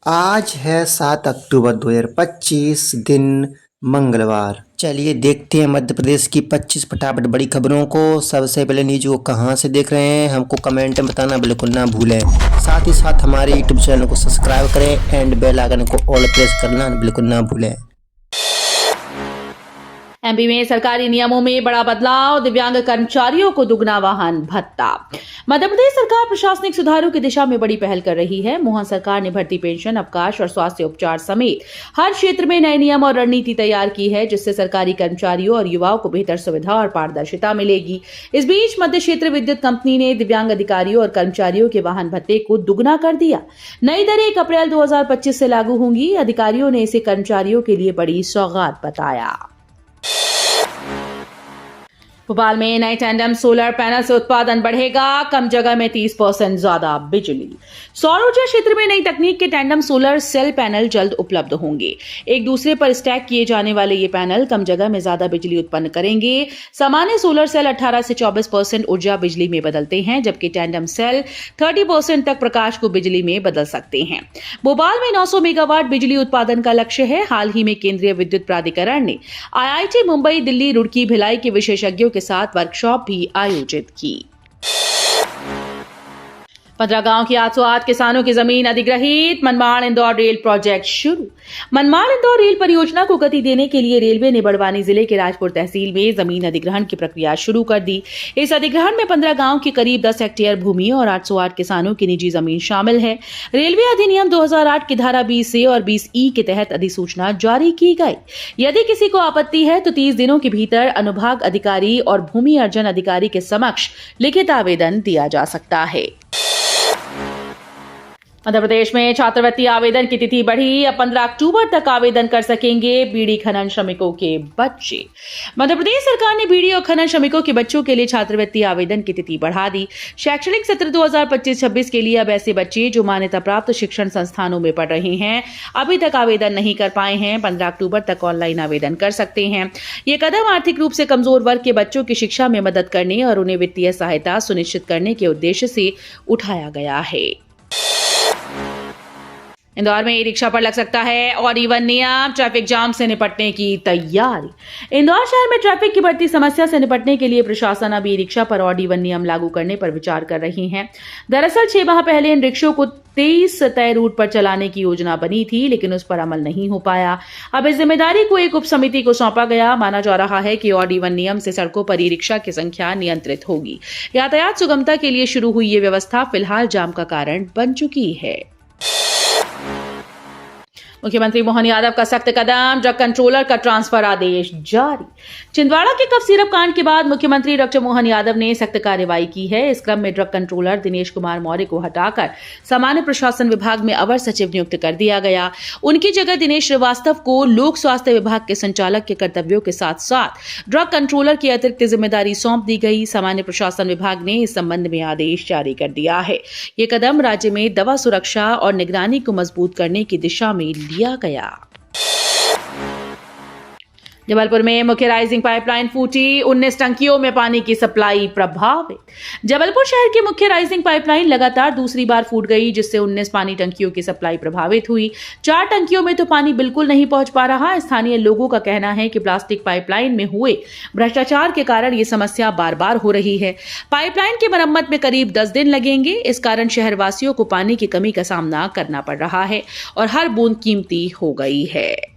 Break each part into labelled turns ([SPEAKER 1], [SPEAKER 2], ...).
[SPEAKER 1] आज है 7 अक्टूबर 2025 दिन मंगलवार। चलिए देखते हैं मध्य प्रदेश की 25 फटाफट बड़ी खबरों को। सबसे पहले न्यूज को कहां से देख रहे हैं हमको कमेंट में बताना बिल्कुल ना भूलें। साथ ही साथ हमारे यूट्यूब चैनल को सब्सक्राइब करें एंड बेल आइकन को ऑल प्रेस करना बिल्कुल ना भूलें।
[SPEAKER 2] एमपी में सरकारी नियमों में बड़ा बदलाव, दिव्यांग कर्मचारियों को दुगना वाहन भत्ता। मध्य प्रदेश सरकार प्रशासनिक सुधारों की दिशा में बड़ी पहल कर रही है। मोहन सरकार ने भर्ती, पेंशन, अवकाश और स्वास्थ्य उपचार समेत हर क्षेत्र में नए नियम और रणनीति तैयार की है, जिससे सरकारी कर्मचारियों और युवाओं को बेहतर सुविधा और पारदर्शिता मिलेगी। इस बीच मध्य क्षेत्र विद्युत कंपनी ने दिव्यांग अधिकारियों और कर्मचारियों के वाहन भत्ते को दुगना कर दिया। नई दरें 1 अप्रैल 2025 से लागू होंगी। अधिकारियों ने इसे कर्मचारियों के लिए बड़ी सौगात बताया। भोपाल में नए टैंडम सोलर पैनल से उत्पादन बढ़ेगा, कम जगह में 30% ज्यादा बिजली। सौर ऊर्जा क्षेत्र में नई तकनीक के टैंडम सोलर सेल पैनल जल्द उपलब्ध होंगे। एक दूसरे पर स्टैक किए जाने वाले ये पैनल कम जगह में ज्यादा बिजली उत्पन्न करेंगे। सामान्य सोलर सेल 18 से 24% ऊर्जा बिजली में बदलते हैं, जबकि टैंडम सेल 30% तक प्रकाश को बिजली में बदल सकते हैं। भोपाल में 900 मेगावाट बिजली उत्पादन का लक्ष्य है। हाल ही में केंद्रीय विद्युत प्राधिकरण ने IIT मुंबई, दिल्ली, रुड़की, भिलाई के विशेषज्ञों के साथ वर्कशॉप भी आयोजित की। 15 गांव की 808 किसानों की जमीन अधिग्रहित। मनमाड़ इंदौर रेल प्रोजेक्ट शुरू। मनमाड़ इंदौर रेल परियोजना को गति देने के लिए रेलवे ने बड़वानी जिले के राजपुर तहसील में जमीन अधिग्रहण की प्रक्रिया शुरू कर दी। इस अधिग्रहण में 15 गांव की करीब 10 हेक्टेयर भूमि और 808 किसानों की निजी जमीन शामिल है। रेलवे अधिनियम 2008 की धारा 20A और 20E के तहत अधिसूचना जारी की गई। यदि किसी को आपत्ति है तो 30 दिनों के भीतर अनुभाग अधिकारी और भूमि अर्जन अधिकारी के समक्ष लिखित आवेदन दिया जा सकता है। मध्य प्रदेश में छात्रवृत्ति आवेदन की तिथि बढ़ी। अब 15 अक्टूबर तक आवेदन कर सकेंगे बीड़ी खनन श्रमिकों के बच्चे। मध्य प्रदेश सरकार ने बीड़ी और खनन श्रमिकों के बच्चों के लिए छात्रवृत्ति आवेदन की तिथि बढ़ा दी। शैक्षणिक सत्र 2025-26 के लिए अब ऐसे बच्चे जो मान्यता प्राप्त शिक्षण संस्थानों में पढ़ रहे हैं, अभी तक आवेदन नहीं कर पाए हैं, 15 अक्टूबर तक ऑनलाइन आवेदन कर सकते हैं। ये कदम आर्थिक रूप से कमजोर वर्ग के बच्चों की शिक्षा में मदद करने और उन्हें वित्तीय सहायता सुनिश्चित करने के उद्देश्य से उठाया गया है। इंदौर में ई-रिक्शा पर लग सकता है और इवन नियम, ट्रैफिक जाम से निपटने की तैयारी। इंदौर शहर में ट्रैफिक की बढ़ती समस्या से निपटने के लिए प्रशासन अब ई-रिक्शा पर और इवन नियम लागू करने पर विचार कर रही है। दरअसल 6 माह पहले इन रिक्शों को 23 तय रूट पर चलाने की योजना बनी थी, लेकिन उस पर अमल नहीं हो पाया। अब इस जिम्मेदारी को एक उप समिति को सौंपा गया। माना जा रहा है कि और इवन नियम से सड़कों पर ई-रिक्शा की संख्या नियंत्रित होगी। यातायात सुगमता के लिए शुरू हुई ये व्यवस्था फिलहाल जाम का कारण बन चुकी है। मुख्यमंत्री मोहन यादव का सख्त कदम, ड्रग कंट्रोलर का ट्रांसफर आदेश जारी। छिंदवाड़ा के कफ सिरप कांड के बाद मुख्यमंत्री डॉक्टर मोहन यादव ने सख्त कार्रवाई की है। इस क्रम में ड्रग कंट्रोलर दिनेश कुमार मौर्य को हटाकर सामान्य प्रशासन विभाग में अवर सचिव नियुक्त कर दिया गया। उनकी जगह दिनेश श्रीवास्तव को लोक स्वास्थ्य विभाग के संचालक के कर्तव्यों के साथ साथ ड्रग कंट्रोलर की अतिरिक्त जिम्मेदारी सौंप दी गई। सामान्य प्रशासन विभाग ने इस संबंध में आदेश जारी कर दिया है। ये कदम राज्य में दवा सुरक्षा और निगरानी को मजबूत करने की दिशा में लिया गया। जबलपुर में मुख्य राइजिंग पाइपलाइन फूटी, 19 टंकियों में पानी की सप्लाई प्रभावित। जबलपुर शहर की मुख्य राइजिंग पाइपलाइन लगातार दूसरी बार फूट गई, जिससे 19 पानी टंकियों की सप्लाई प्रभावित हुई। 4 टंकियों में तो पानी बिल्कुल नहीं पहुंच पा रहा। स्थानीय लोगों का कहना है कि प्लास्टिक पाइपलाइन में हुए भ्रष्टाचार के कारण ये समस्या बार बार हो रही है। पाइपलाइन की मरम्मत में करीब 10 दिन लगेंगे। इस कारण शहरवासियों को पानी की कमी का सामना करना पड़ रहा है और हर बूंद कीमती हो गई है।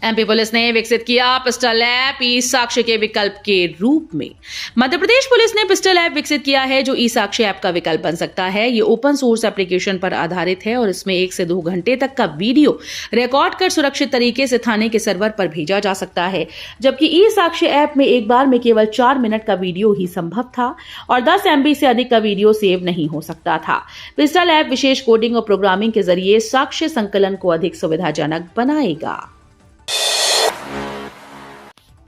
[SPEAKER 2] एमपी पुलिस ने विकसित किया पिस्टल ऐप ई साक्ष्य के विकल्प के रूप में। मध्य प्रदेश पुलिस ने पिस्टल ऐप विकसित किया है, जो ई साक्ष्य ऐप का विकल्प बन सकता है। ये ओपन सोर्स एप्लीकेशन पर आधारित है और इसमें 1 से 2 घंटे तक का वीडियो रिकॉर्ड कर सुरक्षित तरीके से थाने के सर्वर पर भेजा जा सकता है, जबकि ई साक्ष्य ऐप में एक बार में केवल 4 मिनट का वीडियो ही संभव था और 10 MB से अधिक का वीडियो सेव नहीं हो सकता था। पिस्टल ऐप विशेष कोडिंग और प्रोग्रामिंग के जरिए साक्ष्य संकलन को अधिक सुविधाजनक बनाएगा।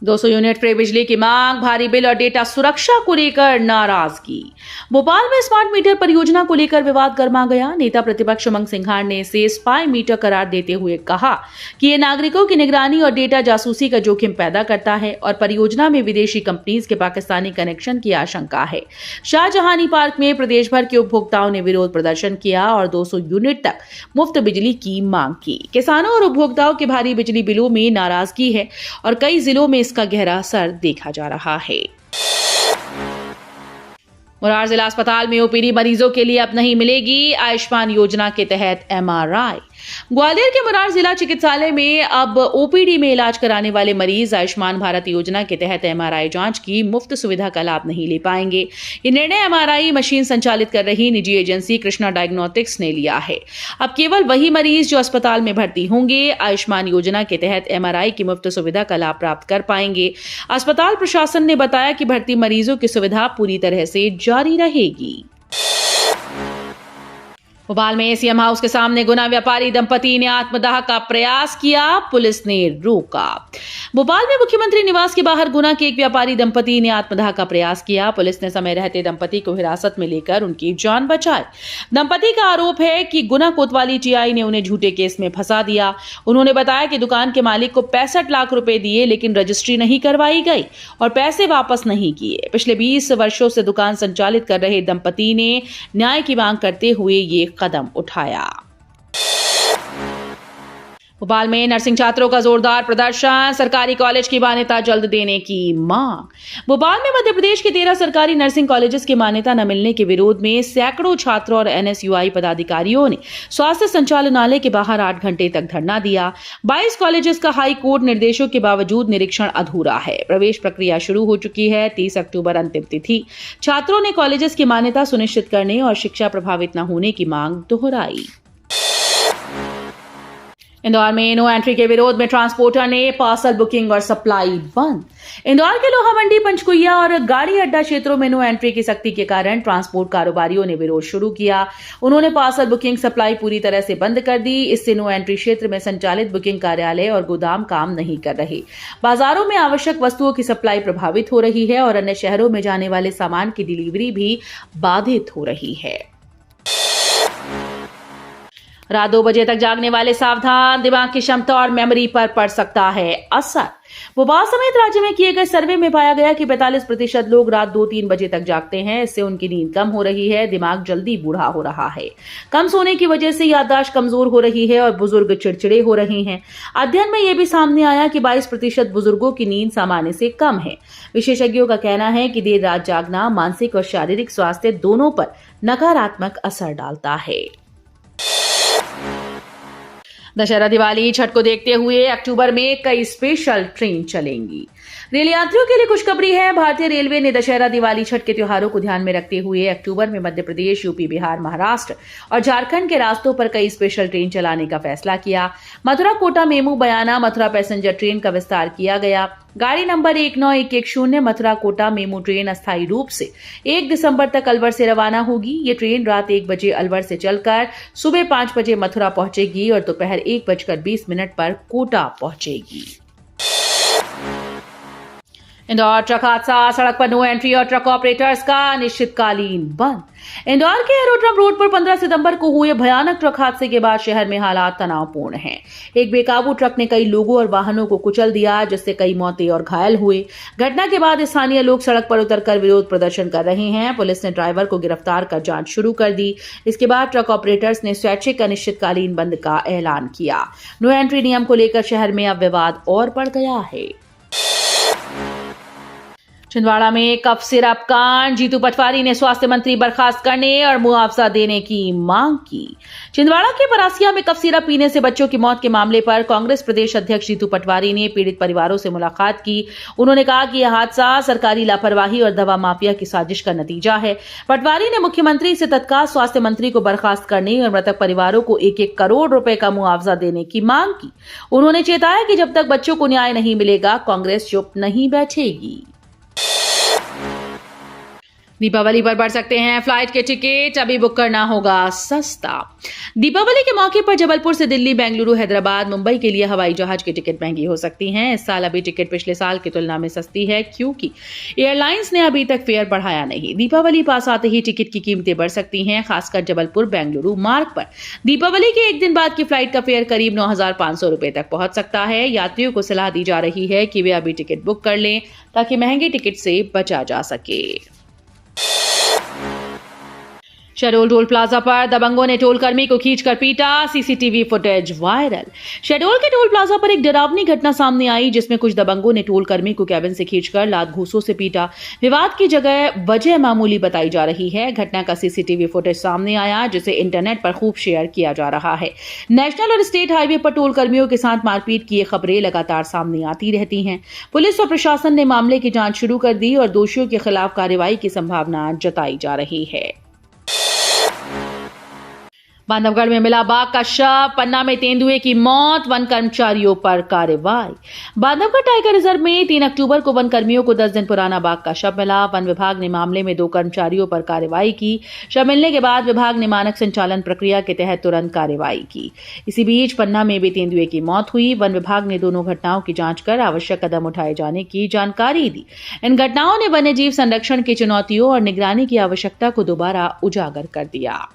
[SPEAKER 2] 200 यूनिट फ्री बिजली की मांग, भारी बिल और डेटा सुरक्षा को लेकर नाराजगी। भोपाल में स्मार्ट मीटर परियोजना को लेकर विवाद गर्मा गया। नेता प्रतिपक्ष उमंग सिंघार ने इसे स्पाई मीटर करार देते हुए कहा कि ये नागरिकों की निगरानी और डेटा जासूसी का जोखिम पैदा करता है और परियोजना में विदेशी कंपनीज के पाकिस्तानी कनेक्शन की आशंका है। शाहजहानी पार्क में प्रदेश भर के उपभोक्ताओं ने विरोध प्रदर्शन किया और 200 यूनिट तक मुफ्त बिजली की मांग की। किसानों और उपभोक्ताओं के भारी बिजली बिलों में नाराजगी है और कई जिलों में इसका गहरा असर देखा जा रहा है। मुरार जिला अस्पताल में ओपीडी मरीजों के लिए अब नहीं मिलेगी आयुष्मान योजना के तहत एमआरआई। ग्वालियर के मुरार जिला चिकित्सालय में अब ओपीडी में इलाज कराने वाले मरीज आयुष्मान भारत योजना के तहत एमआरआई जांच की मुफ्त सुविधा का लाभ नहीं ले पाएंगे। ये निर्णय एमआरआई मशीन संचालित कर रही निजी एजेंसी कृष्णा डायग्नोस्टिक्स ने लिया है। अब केवल वही मरीज जो अस्पताल में भर्ती होंगे आयुष्मान योजना के तहत एमआरआई की मुफ्त सुविधा का लाभ प्राप्त कर पाएंगे। अस्पताल प्रशासन ने बताया कि भर्ती मरीजों की सुविधा पूरी तरह से जारी रहेगी। भोपाल में एसीएम हाउस के सामने गुना व्यापारी दंपति ने आत्मदाह का प्रयास किया, पुलिस ने रोका। भोपाल में मुख्यमंत्री निवास के बाहर गुना के एक व्यापारी दंपति ने आत्मदाह का प्रयास किया। पुलिस ने समय रहते दंपति को हिरासत में लेकर उनकी जान बचाई। दंपति का आरोप है कि गुना कोतवाली टीआई ने उन्हें झूठे केस में फंसा दिया। उन्होंने बताया कि दुकान के मालिक को 65 लाख रुपए दिए लेकिन रजिस्ट्री नहीं करवाई गई और पैसे वापस नहीं किए। पिछले 20 वर्षों से दुकान संचालित कर रहे दंपति ने न्याय की मांग करते हुए ये कदम उठाया। भोपाल में नर्सिंग छात्रों का जोरदार प्रदर्शन, सरकारी कॉलेज की मान्यता जल्द देने की मांग। भोपाल में मध्य प्रदेश के 13 सरकारी नर्सिंग कॉलेजेस की मान्यता न मिलने के विरोध में सैकड़ों छात्रों और एनएसयूआई पदाधिकारियों ने स्वास्थ्य संचालनालय के बाहर 8 घंटे तक धरना दिया। 22 कॉलेजेस का हाई कोर्ट निर्देशों के बावजूद निरीक्षण अधूरा है। प्रवेश प्रक्रिया शुरू हो चुकी है। 30 अक्टूबर अंतिम तिथि। छात्रों ने कॉलेजेस की मान्यता सुनिश्चित करने और शिक्षा प्रभावित न होने की मांग दोहराई। इंदौर में नो एंट्री के विरोध में ट्रांसपोर्टर ने पार्सल बुकिंग और सप्लाई बंद। इंदौर के लोहा मंडी, पंचकुइया और गाड़ी अड्डा क्षेत्रों में नो एंट्री की सख्ती के कारण ट्रांसपोर्ट कारोबारियों ने विरोध शुरू किया। उन्होंने पार्सल बुकिंग सप्लाई पूरी तरह से बंद कर दी। इससे नो एंट्री क्षेत्र में संचालित बुकिंग कार्यालय और गोदाम काम नहीं कर रहे। बाजारों में आवश्यक वस्तुओं की सप्लाई प्रभावित हो रही है और अन्य शहरों में जाने वाले सामान की डिलीवरी भी बाधित हो रही है। रात 2 बजे तक जागने वाले सावधान, दिमाग की क्षमता और मेमोरी पर पड़ सकता है असर। भोपाल समेत राज्य में किए गए सर्वे में पाया गया कि 45% लोग रात 2-3 बजे तक जागते हैं। इससे उनकी नींद कम हो रही है, दिमाग जल्दी बूढ़ा हो रहा है। कम सोने की वजह से याददाश्त कमजोर हो रही है और बुजुर्ग चिड़चिड़े हो रहे हैं। अध्ययन में यह भी सामने आया कि 22% बुजुर्गों की नींद सामान्य से कम है। विशेषज्ञों का कहना है कि देर रात जागना मानसिक और शारीरिक स्वास्थ्य दोनों पर नकारात्मक असर डालता है। दशहरा, दिवाली, छठ को देखते हुए अक्टूबर में कई स्पेशल ट्रेन चलेंगी। रेल यात्रियों के लिए खुशखबरी है। भारतीय रेलवे ने दशहरा, दिवाली, छठ के त्योहारों को ध्यान में रखते हुए अक्टूबर में मध्य प्रदेश, यूपी, बिहार, महाराष्ट्र और झारखंड के रास्तों पर कई स्पेशल ट्रेन चलाने का फैसला किया। Mathura Kota MEMU Bayana Mathura passenger train का विस्तार किया गया। गाड़ी नंबर 19110 मथुरा कोटा मेमू ट्रेन अस्थायी रूप से 1 दिसंबर तक अलवर से रवाना होगी। ये ट्रेन रात 1 बजे अलवर से चलकर सुबह 5 बजे मथुरा पहुंचेगी और दोपहर 1:20 पर कोटा पहुंचेगी। इंदौर ट्रक हादसा, सड़क पर नो एंट्री और ट्रक ऑपरेटर्स का अनिश्चितकालीन बंद। इंदौर के एरोड्रम रोड पर 15 सितंबर को हुए भयानक ट्रक हादसे के बाद शहर में हालात तनावपूर्ण हैं। एक बेकाबू ट्रक ने कई लोगों और वाहनों को कुचल दिया, जिससे कई मौतें और घायल हुए। घटना के बाद स्थानीय लोग सड़क पर उतरकर विरोध प्रदर्शन कर रहे हैं। पुलिस ने ड्राइवर को गिरफ्तार कर जांच शुरू कर दी। इसके बाद ट्रक ऑपरेटर्स ने स्वैच्छिक अनिश्चितकालीन बंद का ऐलान किया। नो एंट्री नियम को लेकर शहर में अब विवाद और बढ़ गया है। छिंदवाड़ा में कफ सिरप कांड, जीतू पटवारी ने स्वास्थ्य मंत्री बर्खास्त करने और मुआवजा देने की मांग की। छिंदवाड़ा के परासिया में कफ सिरप पीने से बच्चों की मौत के मामले पर कांग्रेस प्रदेश अध्यक्ष जीतू पटवारी ने पीड़ित परिवारों से मुलाकात की। उन्होंने कहा कि यह हादसा सरकारी लापरवाही और दवा माफिया की साजिश का नतीजा है। पटवारी ने मुख्यमंत्री से तत्काल स्वास्थ्य मंत्री को बर्खास्त करने और मृतक परिवारों को 1-1 करोड़ रुपए का मुआवजा देने की मांग की। उन्होंने चेताया कि जब तक बच्चों को न्याय नहीं मिलेगा, कांग्रेस चुप नहीं बैठेगी। दीपावली पर बढ़ सकते हैं फ्लाइट के टिकट, अभी बुक करना होगा सस्ता। दीपावली के मौके पर जबलपुर से दिल्ली, बेंगलुरु, हैदराबाद, मुंबई के लिए हवाई जहाज की टिकट महंगी हो सकती हैं। इस साल अभी टिकट पिछले साल की तुलना में सस्ती है क्योंकि एयरलाइंस ने अभी तक फेयर बढ़ाया नहीं। दीपावली पास आते ही टिकट की कीमतें बढ़ सकती हैं, खासकर जबलपुर बेंगलुरु मार्ग पर। दीपावली के एक दिन बाद की फ्लाइट का फेयर करीब 9,500 रुपए तक पहुंच सकता है। यात्रियों को सलाह दी जा रही है कि वे अभी टिकट बुक कर लें ताकि महंगे टिकट से बचा जा सके। शहडोल टोल प्लाजा पर दबंगों ने टोल कर्मी को खींचकर पीटा, सीसीटीवी फुटेज वायरल। शहडोल के टोल प्लाजा पर एक डरावनी घटना सामने आई जिसमें कुछ दबंगों ने टोल कर्मी को कैबिन से खींचकर लात घूंसों से पीटा। विवाद की जगह वजह मामूली बताई जा रही है। घटना का सीसीटीवी फुटेज सामने आया जिसे इंटरनेट पर खूब शेयर किया जा रहा है। नेशनल और स्टेट हाईवे पर टोल कर्मियों के साथ मारपीट की ये खबरें लगातार सामने आती रहती हैं। पुलिस और प्रशासन ने मामले की जांच शुरू कर दी और दोषियों के खिलाफ कार्रवाई की संभावना जताई जा रही है। बांधवगढ़ में मिला बाघ का शव, पन्ना में तेंदुए की मौत, वन कर्मचारियों पर कार्रवाई। बांधवगढ़ टाइगर रिजर्व में 3 अक्टूबर को वन कर्मियों को 10 दिन पुराना बाघ का शव मिला। वन विभाग ने मामले में 2 कर्मचारियों पर कार्रवाई की। शव मिलने के बाद विभाग ने मानक संचालन प्रक्रिया के तहत तुरंत कार्रवाई की। इसी बीच पन्ना में भी तेंदुए की मौत हुई। वन विभाग ने दोनों घटनाओं की जांच कर आवश्यक कदम उठाए जाने की जानकारी दी। इन घटनाओं ने वन्यजीव संरक्षण की चुनौतियों और निगरानी की आवश्यकता को दोबारा उजागर कर दिया।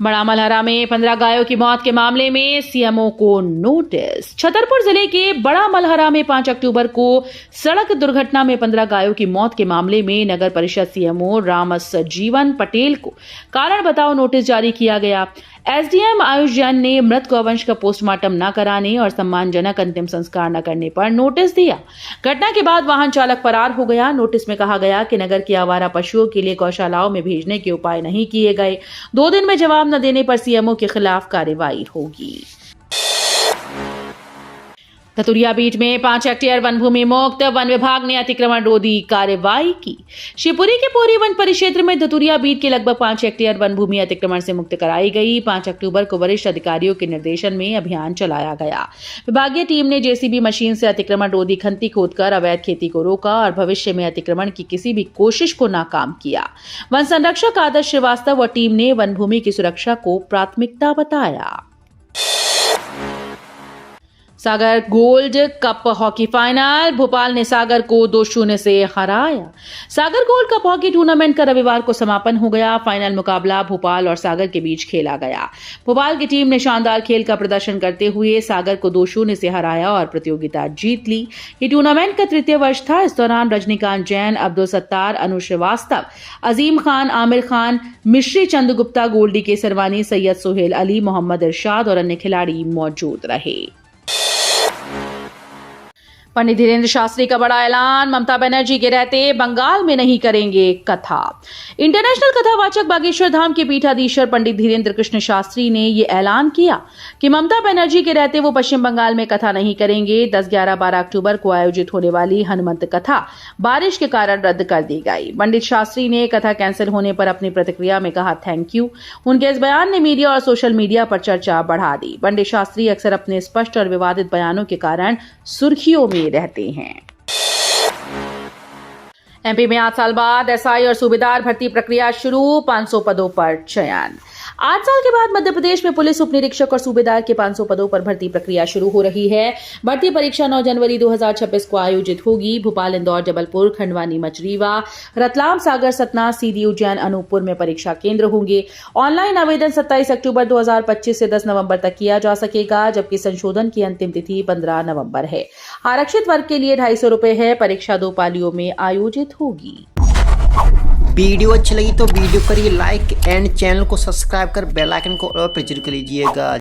[SPEAKER 2] बड़ा मलहरा में 15 गायों की मौत के मामले में सीएमओ को नोटिस। छतरपुर जिले के बड़ा मलहरा में 5 अक्टूबर को सड़क दुर्घटना में 15 गायों की मौत के मामले में नगर परिषद सीएमओ रामसजीवन पटेल को कारण बताओ नोटिस जारी किया गया। एसडीएम आयुष जैन ने मृत गौवंश का पोस्टमार्टम न कराने और सम्मानजनक अंतिम संस्कार न करने पर नोटिस दिया। घटना के बाद वाहन चालक फरार हो गया। नोटिस में कहा गया कि नगर की आवारा पशुओं के लिए गौशालाओं में भेजने के उपाय नहीं किए गए। 2 दिन में जवाब न देने पर सीएमओ के खिलाफ कार्रवाई होगी। धतुरिया बीट में 5 हेक्टेयर वन भूमि मुक्त, वन विभाग ने अतिक्रमण रोधी कार्रवाई की। शिवपुरी के पोरी वन परिक्षेत्र में धतुरिया बीट के लगभग 5 हेक्टेयर वन भूमि अतिक्रमण से मुक्त कराई गई। 5 अक्टूबर को वरिष्ठ अधिकारियों के निर्देशन में अभियान चलाया गया। विभागीय टीम ने जेसीबी मशीन से अतिक्रमण रोधी खंती खोदकर अवैध खेती को रोका और भविष्य में अतिक्रमण की किसी भी कोशिश को नाकाम किया। वन संरक्षक आदर्श श्रीवास्तव और टीम ने वन भूमि की सुरक्षा को प्राथमिकता बताया। Sagar gold cup hockey final, Bhopal ने सागर को 2-0 से हराया। Sagar gold cup hockey tournament का रविवार को समापन हो गया। फाइनल मुकाबला भोपाल और सागर के बीच खेला गया। भोपाल की टीम ने शानदार खेल का प्रदर्शन करते हुए सागर को 2-0 से हराया और प्रतियोगिता जीत ली। ये टूर्नामेंट का 3य वर्ष था। इस दौरान रजनीकांत जैन, अब्दुल सत्तार, अनु श्रीवास्तव, अजीम खान, आमिर खान, मिश्री चंद्रगुप्ता, गोल्डी के सरवानी, सैयद सोहेल अली, मोहम्मद इरशाद और अन्य खिलाड़ी मौजूद रहे। पंडित धीरेन्द्र शास्त्री का बड़ा ऐलान, ममता बनर्जी के रहते बंगाल में नहीं करेंगे कथा। इंटरनेशनल कथावाचक बागेश्वर धाम के पीठाधीश्वर पंडित धीरेन्द्र कृष्ण शास्त्री ने ये ऐलान किया कि ममता बनर्जी के रहते वो पश्चिम बंगाल में कथा नहीं करेंगे। 10, 11, 12 अक्टूबर को आयोजित होने वाली हनुमंत कथा बारिश के कारण रद्द कर दी गई। पंडित शास्त्री ने कथा कैंसिल होने पर अपनी प्रतिक्रिया में कहा थैंक यू। उनके इस बयान ने मीडिया और सोशल मीडिया पर चर्चा बढ़ा दी। पंडित शास्त्री अक्सर अपने स्पष्ट और विवादित बयानों के कारण सुर्खियों में रहते हैं। एमपी में 8 साल बाद एसआई और सूबेदार भर्ती प्रक्रिया शुरू, 500 पदों पर चयन। 8 साल के बाद मध्य प्रदेश में पुलिस उप निरीक्षक और सूबेदार के 500 पदों पर भर्ती प्रक्रिया शुरू हो रही है। भर्ती परीक्षा 9 जनवरी 2026 को आयोजित होगी। भोपाल, इंदौर, जबलपुर, खंडवा, नीमच, रीवा, रतलाम, सागर, सतना, सीधी, उज्जैन, अनूपपुर में परीक्षा केंद्र होंगे। ऑनलाइन आवेदन 27 अक्टूबर 2025 से 10 नवंबर तक किया जा सकेगा, जबकि संशोधन की अंतिम तिथि 15 नवंबर है। आरक्षित वर्ग के लिए 250 रुपए है। परीक्षा 2 पालियों में आयोजित होगी।
[SPEAKER 1] वीडियो अच्छी लगी तो वीडियो करिए लाइक एंड चैनल को सब्सक्राइब कर बेल आइकन को और प्रेस कर लीजिएगा।